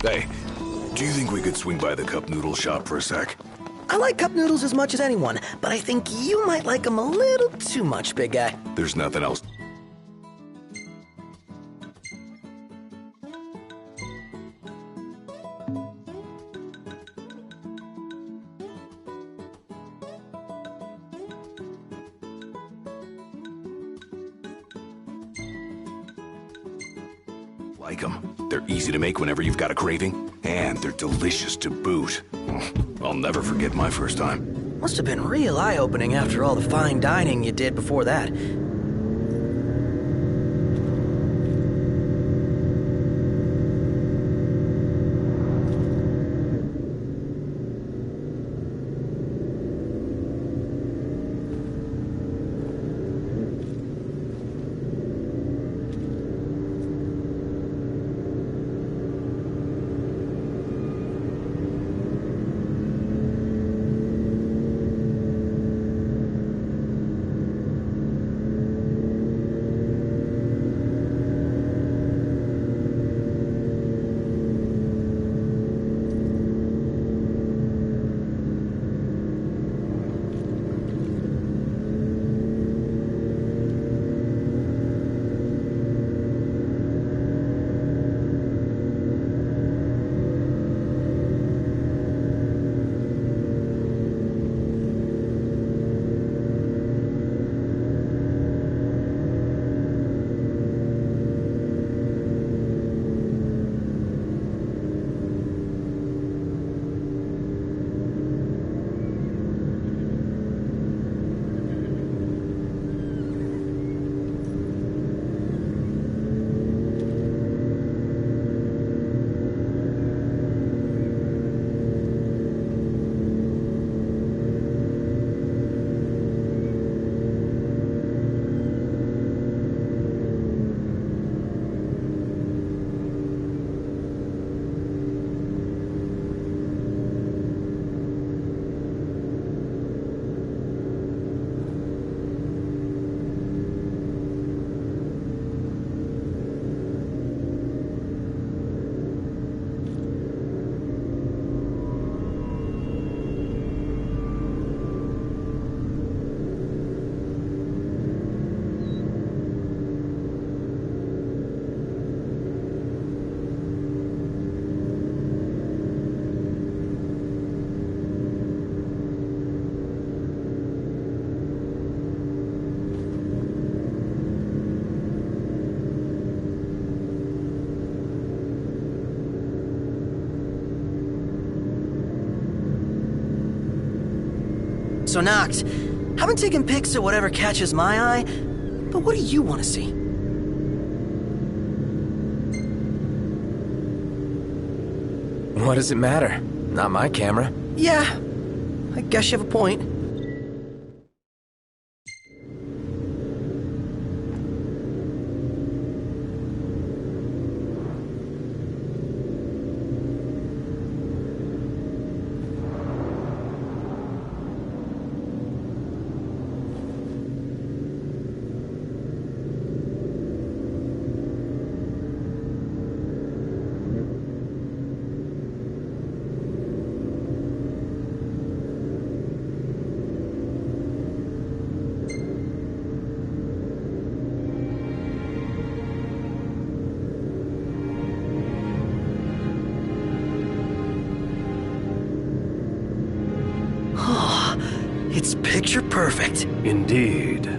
Hey, do you think we could swing by the cup noodle shop for a sec? I like cup noodles as much as anyone, but I think you might like them a little too much, big guy. There's nothing else. Like them. They're easy to make whenever you've got a craving, and they're delicious to boot. I'll never forget my first time. Must have been real eye-opening after all the fine dining you did before that. So Noct, I've been taking pics of whatever catches my eye, but what do you want to see? What does it matter? Not my camera. Yeah, I guess you have a point. It's picture perfect. Indeed.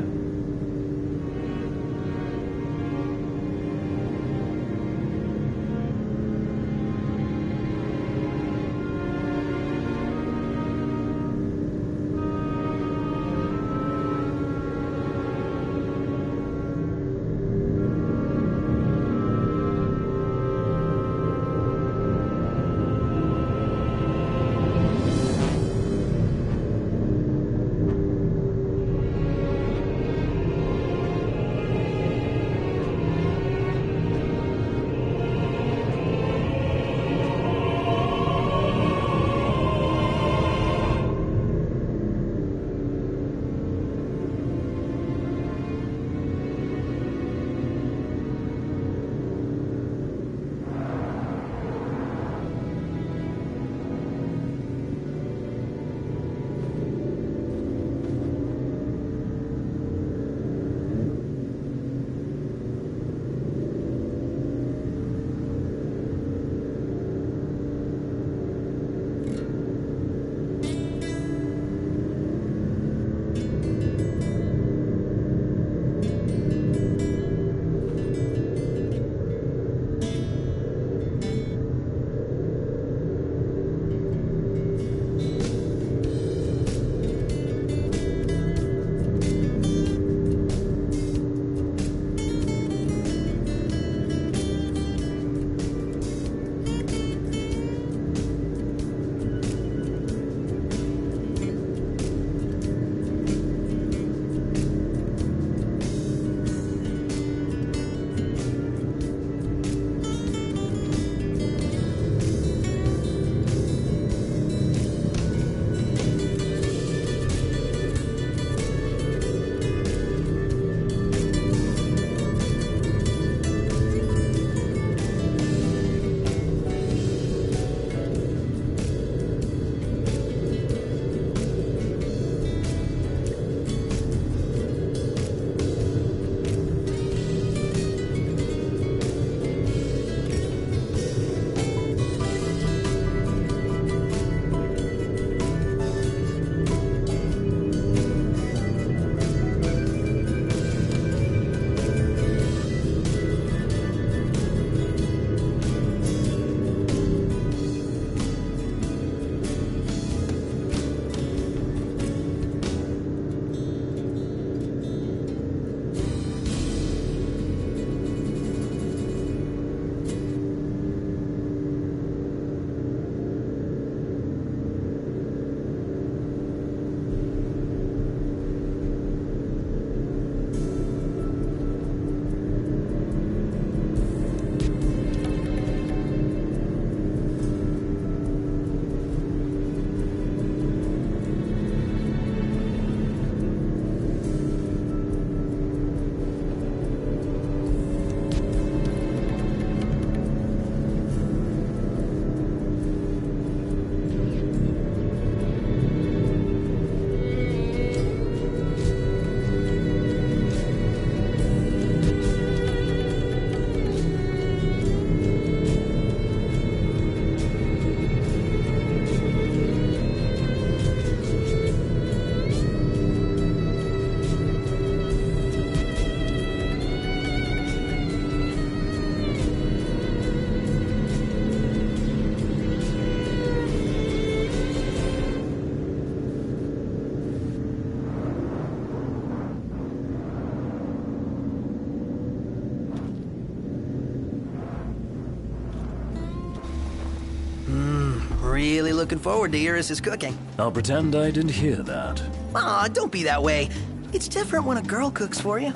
really looking forward to Iris' cooking. I'll pretend I didn't hear that. Aw, don't be that way. It's different when a girl cooks for you.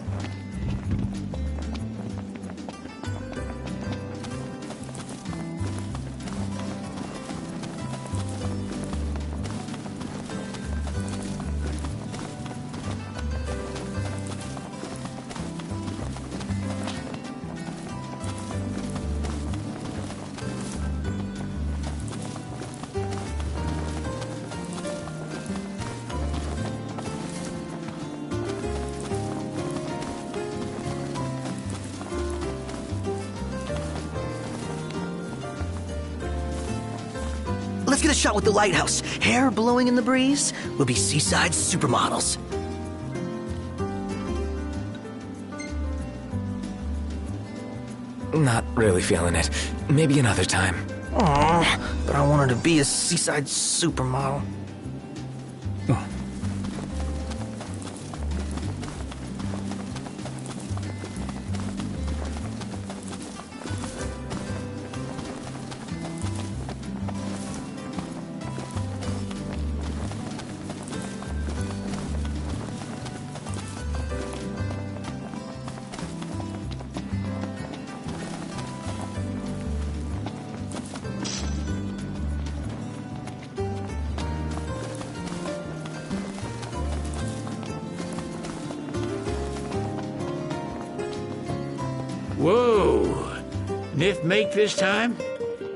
Let's get a shot with the lighthouse. Hair blowing in the breeze. We'll be seaside supermodels. Not really feeling it. Maybe another time. Aw, but I want her to be a seaside supermodel. Whoa! Niff make this time?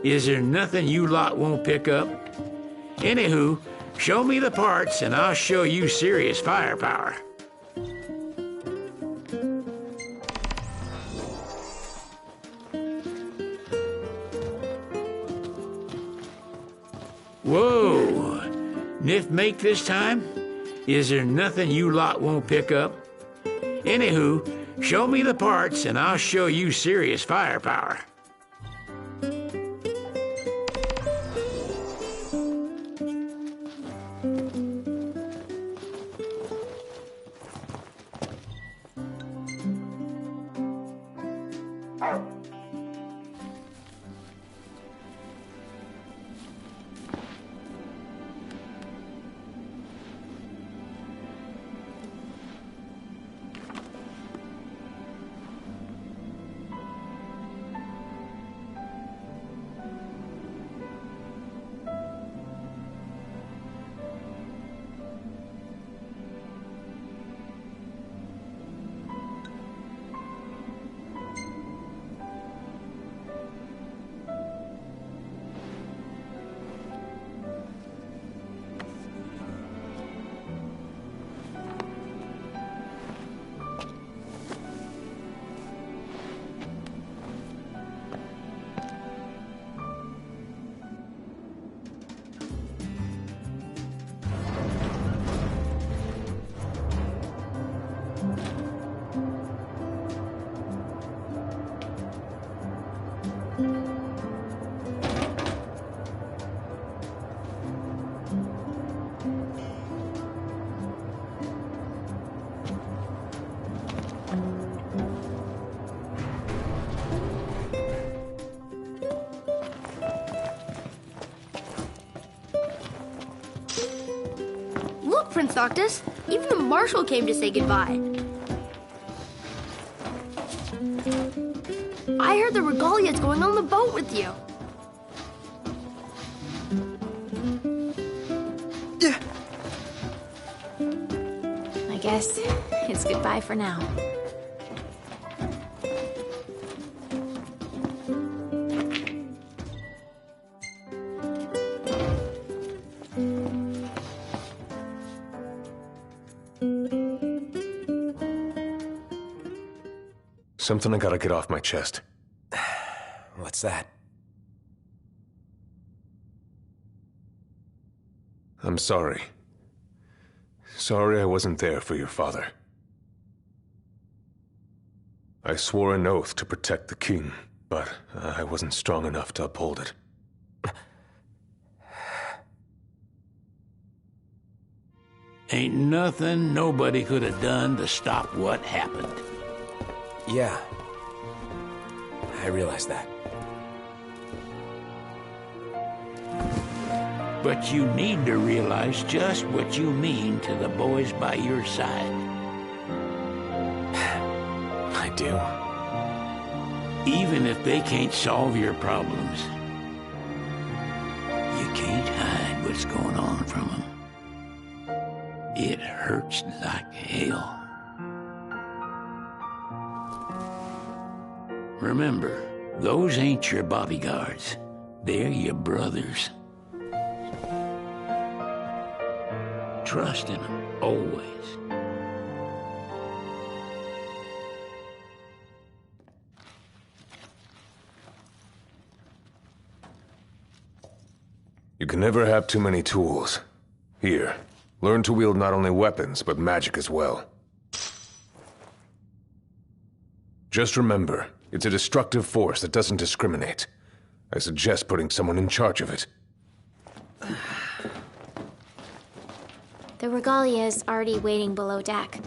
Is there nothing you lot won't pick up? Anywho, show me the parts and I'll show you serious firepower. Whoa! Niff make this time? Is there nothing you lot won't pick up? Anywho, show me the parts and I'll show you serious firepower. Look, Prince Noctis, even the marshal came to say goodbye. I heard the regalia's going on the boat with you. I guess it's goodbye for now. Something I gotta get off my chest. What's that? I'm sorry. Sorry I wasn't there for your father. I swore an oath to protect the king, but I wasn't strong enough to uphold it. Ain't nothing nobody could have done to stop what happened. Yeah. I realize that. But you need to realize just what you mean to the boys by your side. I do. Even if they can't solve your problems, you can't hide what's going on from them. It hurts like hell. Remember, those ain't your bodyguards. They're your brothers. Trust in them, always. You can never have too many tools. Here, learn to wield not only weapons, but magic as well. Just remember, it's a destructive force that doesn't discriminate. I suggest putting someone in charge of it. The regalia is already waiting below deck.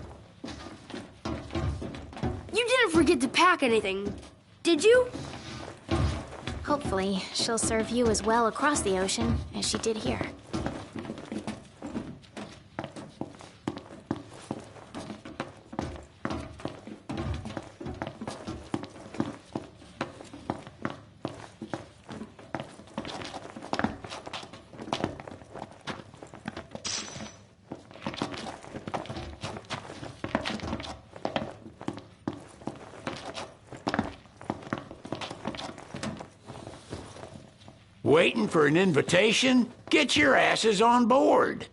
You didn't forget to pack anything, did you? Hopefully, she'll serve you as well across the ocean as she did here. Waiting for an invitation? Get your asses on board.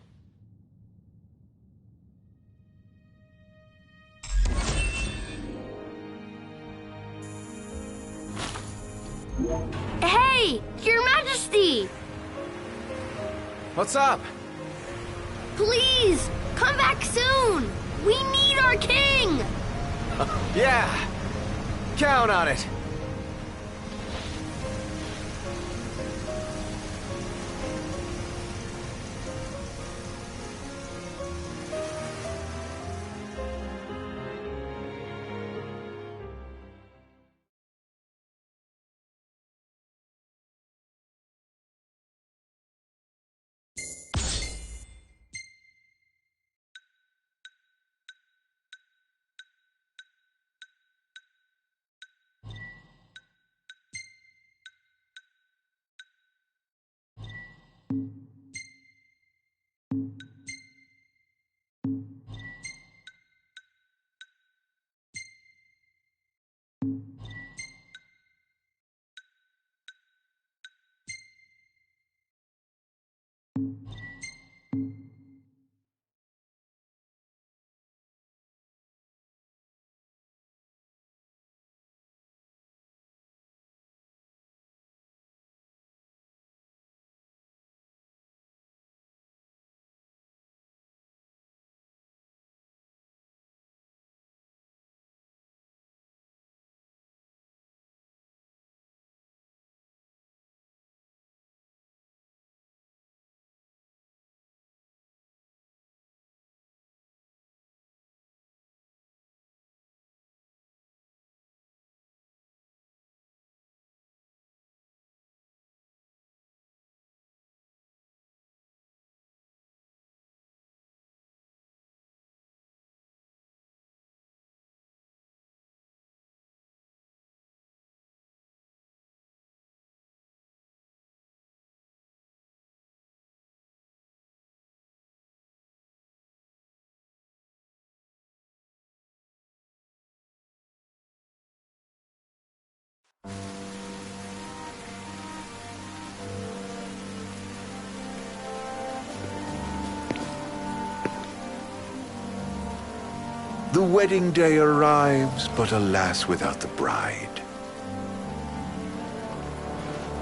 Hey, Your Majesty! What's up? Please, come back soon! We need our king! Yeah! Count on it! The wedding day arrives, but alas, without the bride.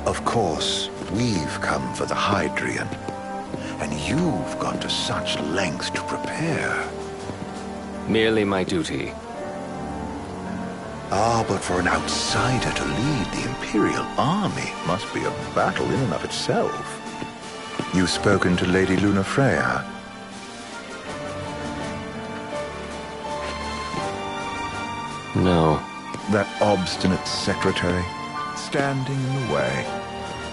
Of course, we've come for the Hydrian, and you've gone to such lengths to prepare. Merely my duty. Ah, but for an outsider to lead the Imperial army must be a battle in and of itself. You've spoken to Lady Lunafreya? No. That obstinate secretary, standing in the way.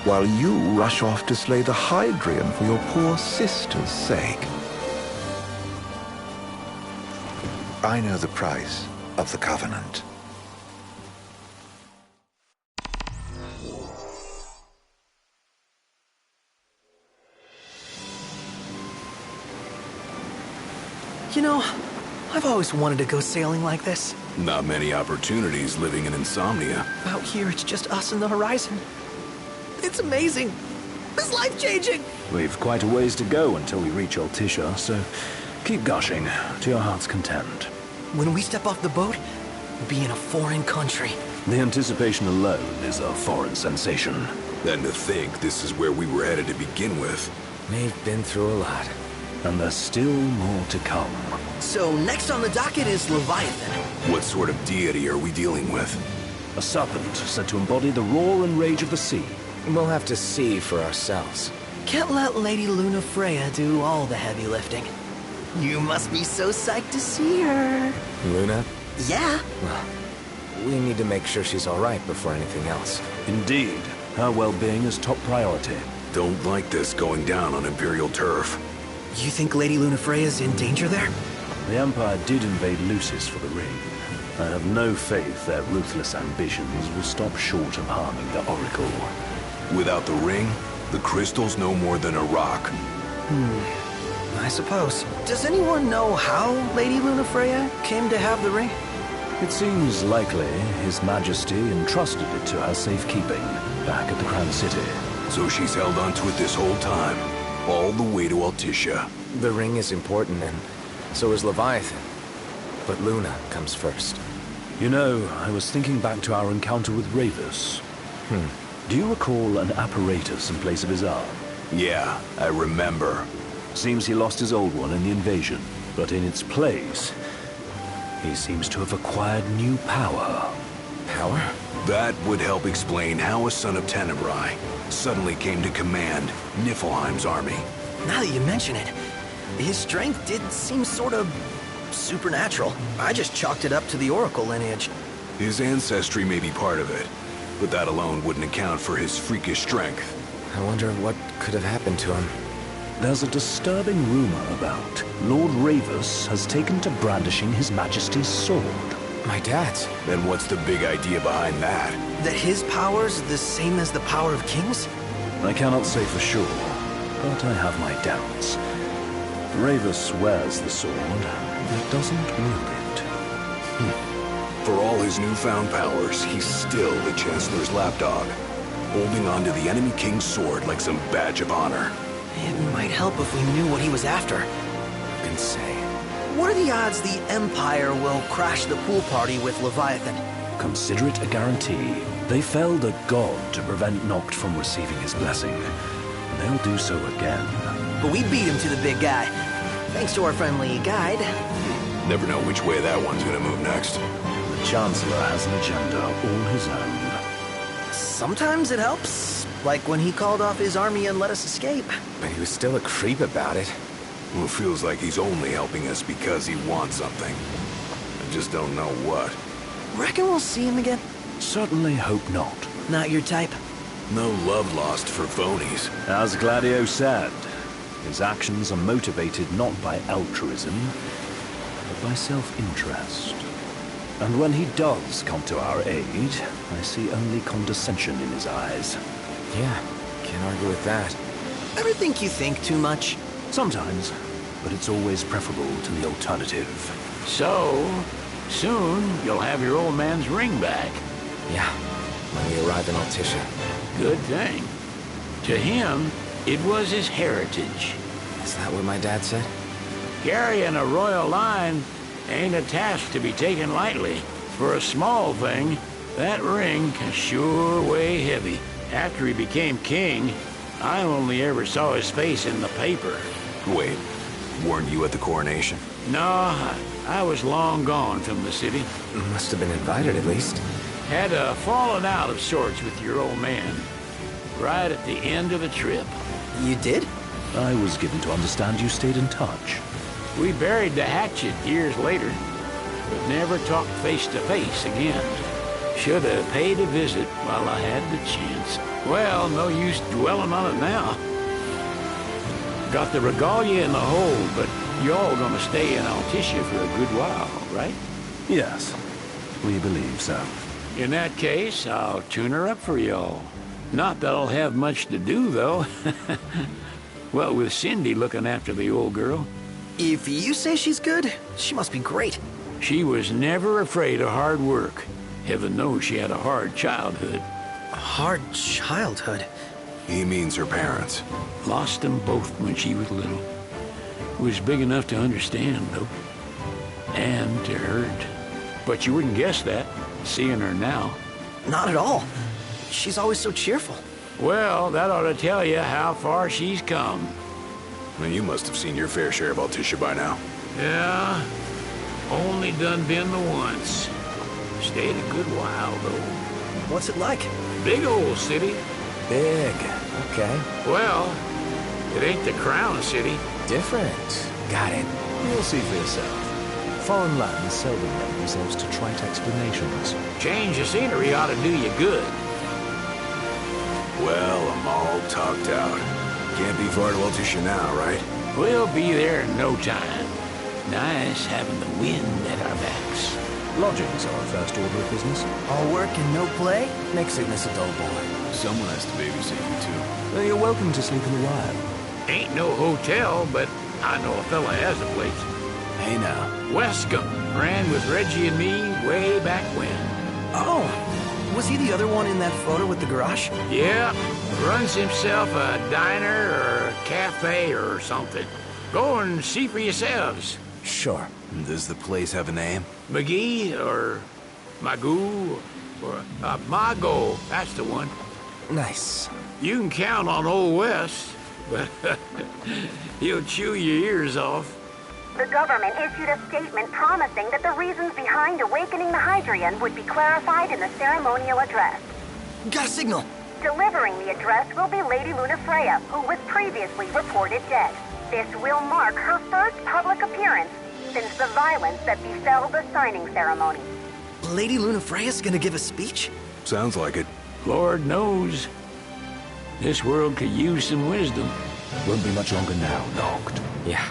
while you rush off to slay the Hydrian for your poor sister's sake. I know the price of the Covenant. You know, I've always wanted to go sailing like this. Not many opportunities living in Insomnia. Out here, it's just us and the horizon. It's amazing. It's life-changing. We've quite a ways to go until we reach Altisha, so keep gushing to your heart's content. When we step off the boat, we'll be in a foreign country. The anticipation alone is a foreign sensation. And to think this is where we were headed to begin with. We've been through a lot. And there's still more to come. So next on the docket is Leviathan. What sort of deity are we dealing with? A serpent said to embody the roar and rage of the sea. We'll have to see for ourselves. Can't let Lady Luna Freya do all the heavy lifting. You must be so psyched to see her. Luna? Yeah. Well, we need to make sure she's all right before anything else. Indeed. Her well-being is top priority. Don't like this going down on Imperial turf. You think Lady Luna Freya's in danger there? The Empire did invade Lucis for the ring. I have no faith their ruthless ambitions will stop short of harming the Oracle. Without the ring, the crystal's no more than a rock. I suppose. Does anyone know how Lady Luna Freya came to have the ring? It seems likely His Majesty entrusted it to her safekeeping back at the Crown City. So she's held onto it this whole time, all the way to Altisha. The ring is important, and so is Leviathan. But Luna comes first. You know, I was thinking back to our encounter with Ravus. Do you recall an apparatus in place of his arm? Yeah, I remember. Seems he lost his old one in the invasion, but in its place, he seems to have acquired new power. Power? That would help explain how a son of Tenebrae suddenly came to command Niflheim's army. Now that you mention it, his strength did seem sort of supernatural. I just chalked it up to the Oracle lineage. His ancestry may be part of it, but that alone wouldn't account for his freakish strength. I wonder what could have happened to him. There's a disturbing rumor about Lord Ravus has taken to brandishing His Majesty's sword. My dad's. Then what's the big idea behind that? That his power's the same as the power of kings? I cannot say for sure, but I have my doubts. Ravus wears the sword, but doesn't wield it. For all his newfound powers, he's still the Chancellor's lapdog, holding on to the enemy king's sword like some badge of honor. It might help if we knew what he was after. Insane. What are the odds the Empire will crash the pool party with Leviathan? Consider it a guarantee. They felled a god to prevent Noct from receiving his blessing. They'll do so again. But we beat him to the big guy, thanks to our friendly guide. Never know which way that one's gonna move next. The Chancellor has an agenda all his own. Sometimes it helps, like when he called off his army and let us escape. But he was still a creep about it. Well, it feels like he's only helping us because he wants something. I just don't know what. Reckon we'll see him again? Certainly hope not. Not your type? No love lost for phonies. As Gladio said, his actions are motivated not by altruism, but by self-interest. And when he does come to our aid, I see only condescension in his eyes. Yeah, can't argue with that. Ever think you think too much? Sometimes, but it's always preferable to the alternative. So, soon you'll have your old man's ring back. Yeah, when we arrive in Altisha. Good thing. To him, it was his heritage. Is that what my dad said? Carrying a royal line ain't a task to be taken lightly. For a small thing, that ring can sure weigh heavy. After he became king, I only ever saw his face in the paper. Wait, weren't you at the coronation? No, I was long gone from the city. Must have been invited at least. Had a falling out of sorts with your old man. Right at the end of the trip. You did? I was given to understand you stayed in touch. We buried the hatchet years later, but never talked face to face again. Should have paid a visit while I had the chance. Well, no use dwelling on it now. Got the regalia in the hold, but y'all gonna stay in Altissia for a good while, right? Yes, we believe so. In that case, I'll tune her up for y'all. Not that I'll have much to do, though. Well, with Cindy looking after the old girl. If you say she's good, she must be great. She was never afraid of hard work. Heaven knows she had a hard childhood. A hard childhood? He means her parents. Lost them both when she was little. Was big enough to understand, though. And to hurt. But you wouldn't guess that, seeing her now. Not at all. She's always so cheerful. Well, that ought to tell you how far she's come. And you must have seen your fair share of Altissia by now. Yeah, only done been the once. Stayed a good while, though. What's it like? Big old city. Big. Okay. Well, it ain't the crown city. Different. Got it. You'll see for yourself. Foreign lands seldom lend themselves to trite explanations. Change of scenery ought to do you good. Well, I'm all talked out. Can't be far to Altissia now, right? We'll be there in no time. Nice having the wind at our backs. Lodgings are a first order of business. All work and no play makes Ignis a dull boy. Someone has to babysit you, too. Well, you're welcome to sleep in the wild. Ain't no hotel, but I know a fella has a place. Hey, now. Wescombe ran with Reggie and me way back when. Oh, was he the other one in that photo with the garage? Yeah, runs himself a diner or a cafe or something. Go and see for yourselves. Sure. Does the place have a name? McGee or Magoo or Mago, that's the one. Nice. You can count on Old Wes, but he'll chew your ears off. The government issued a statement promising that the reasons behind awakening the Hydrian would be clarified in the ceremonial address. Got a signal. Delivering the address will be Lady Lunafreya, who was previously reported dead. This will mark her first public appearance since the violence that befell the signing ceremony. Lady Lunafreya's gonna give a speech? Sounds like it. Lord knows. This world could use some wisdom. Won't be much longer now, Noct. Yeah.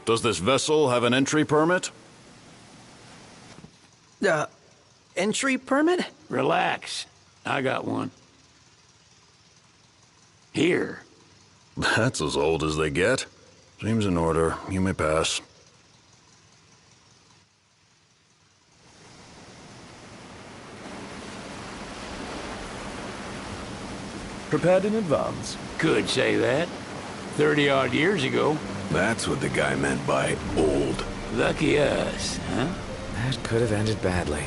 Does this vessel have an entry permit? Entry permit? Relax. I got one. Here. That's as old as they get. Seems in order. You may pass. Prepared in advance? Could say that. 30-odd years ago. That's what the guy meant by old. Lucky us, huh? That could have ended badly.